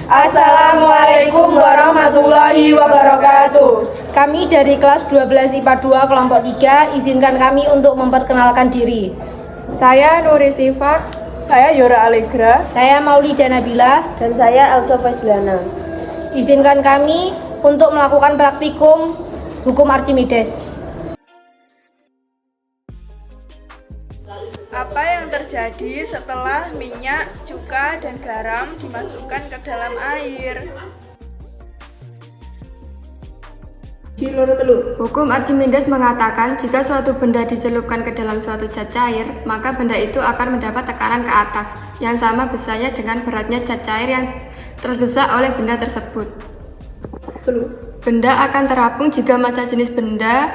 Assalamualaikum warahmatullahi wabarakatuh. Kami dari kelas 12 IPA 2 kelompok 3, izinkan kami untuk memperkenalkan diri. Saya Nuri Sifak. Saya Yora Allegra. Saya Maulida Nabila. Dan saya Elsa Fazlana. Izinkan kami untuk melakukan praktikum hukum Archimedes. Apa yang terjadi setelah minyak, cuka, dan garam dimasukkan ke dalam air? Hukum Archimedes mengatakan jika suatu benda dicelupkan ke dalam suatu zat cair, maka benda itu akan mendapat tekanan ke atas yang sama besarnya dengan beratnya zat cair yang terdesak oleh benda tersebut. Benda akan terapung jika massa jenis benda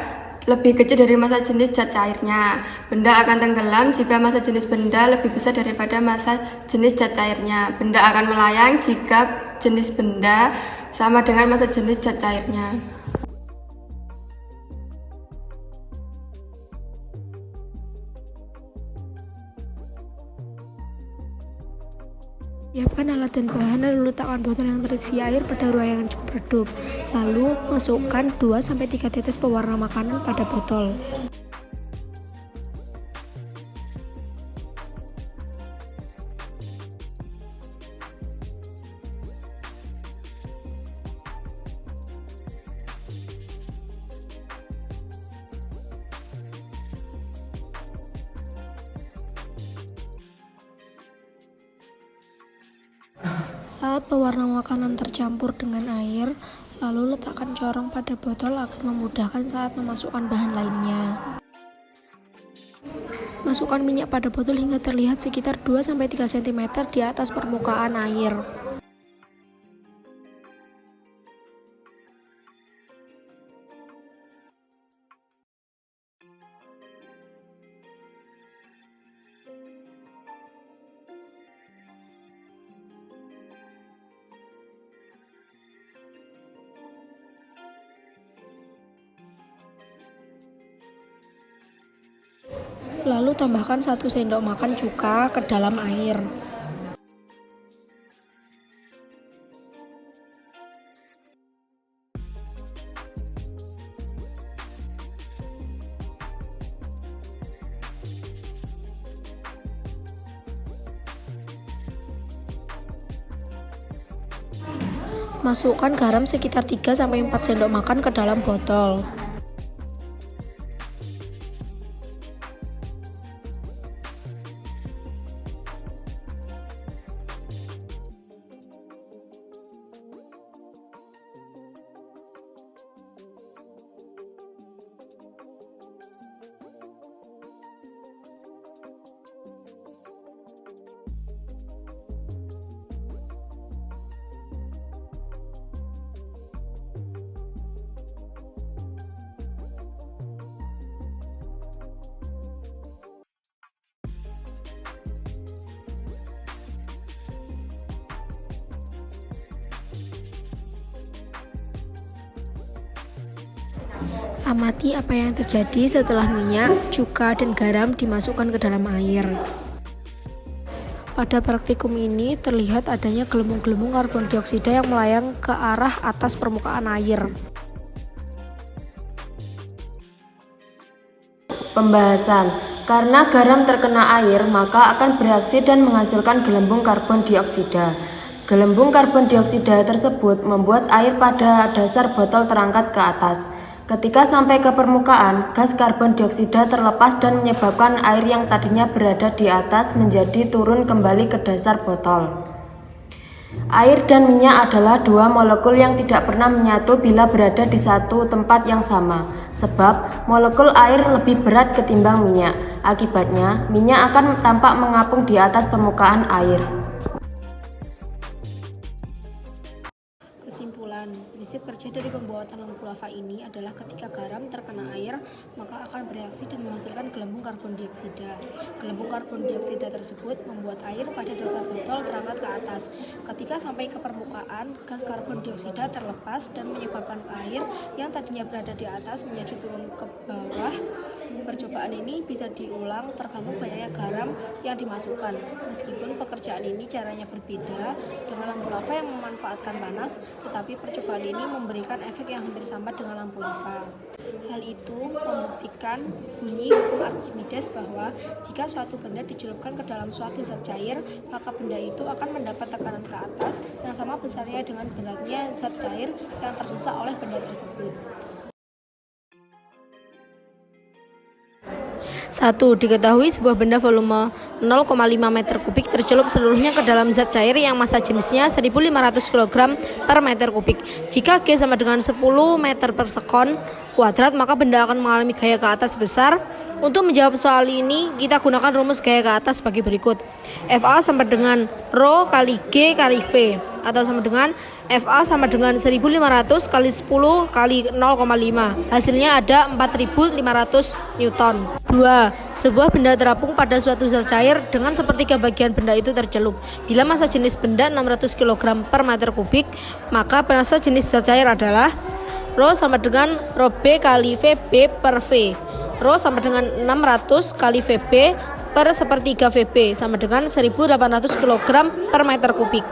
lebih kecil dari massa jenis zat cairnya. Benda akan tenggelam jika massa jenis benda lebih besar daripada massa jenis zat cairnya. Benda akan melayang jika jenis benda sama dengan massa jenis zat cairnya. Siapkan alat dan bahan, lalu letakkan botol yang terisi air pada ruangan yang cukup redup. Lalu masukkan 2-3 tetes pewarna makanan pada botol. Saat pewarna makanan tercampur dengan air, lalu letakkan corong pada botol agar memudahkan saat memasukkan bahan lainnya. Masukkan minyak pada botol hingga terlihat sekitar 2-3 cm di atas permukaan air. Lalu tambahkan 1 sendok makan cuka ke dalam air. Masukkan garam sekitar 3-4 sendok makan ke dalam botol. Amati apa yang terjadi setelah minyak, cuka, dan garam dimasukkan ke dalam air. Pada praktikum ini terlihat adanya gelembung-gelembung karbon dioksida yang melayang ke arah atas permukaan air. Pembahasan. Karena garam terkena air, maka akan bereaksi dan menghasilkan gelembung karbon dioksida. Gelembung karbon dioksida tersebut membuat air pada dasar botol terangkat ke atas. Ketika sampai ke permukaan, gas karbon dioksida terlepas dan menyebabkan air yang tadinya berada di atas menjadi turun kembali ke dasar botol. Air dan minyak adalah dua molekul yang tidak pernah menyatu bila berada di satu tempat yang sama, sebab molekul air lebih berat ketimbang minyak. Akibatnya, minyak akan tampak mengapung di atas permukaan air. Kesimpulan, prinsip kerja dari pembuatan lampu lava ini adalah ketika garam terkena air, maka akan bereaksi dan menghasilkan gelembung karbon dioksida. Gelembung karbon dioksida tersebut membuat air pada dasar botol terangkat ke atas. Ketika sampai ke permukaan, gas karbon dioksida terlepas dan menyebabkan air yang tadinya berada di atas menjadi turun ke bawah percobaan ini bisa diulang tergantung banyaknya garam yang dimasukkan. Meskipun pekerjaan ini caranya berbeda dengan lampu lava yang memanfaatkan panas, tetapi percobaan ini memberikan efek yang hampir sama dengan lampu lava. Hal itu membuktikan bunyi hukum Archimedes bahwa jika suatu benda dicelupkan ke dalam suatu zat cair, maka benda itu akan mendapat tekanan ke atas yang sama besarnya dengan beratnya zat cair yang terdesak oleh benda tersebut. 1. Diketahui sebuah benda volume 0,5 meter kubik tercelup seluruhnya ke dalam zat cair yang massa jenisnya 1500 kg per meter kubik. Jika G sama dengan 10 meter per sekon kuadrat, maka benda akan mengalami gaya ke atas besar. Untuk menjawab soal ini, kita gunakan rumus gaya ke atas sebagai berikut. FA sama dengan Rho kali G kali V, atau sama dengan FA sama dengan 1500 kali 10 kali 0,5. Hasilnya ada 4500 Newton. 2. Sebuah benda terapung pada suatu zat cair dengan sepertiga bagian benda itu tercelup. Bila massa jenis benda 600 kg per meter kubik, maka massa jenis zat cair adalah Rho sama dengan Rho B kali VB per V. Rho sama dengan 600 kali VB per sepertiga VB sama dengan 1800 kg per meter kubik.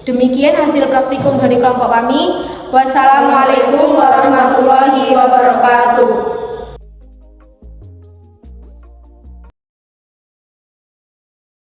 Demikian hasil praktikum dari kelompok kami. Wassalamualaikum warahmatullahi wabarakatuh.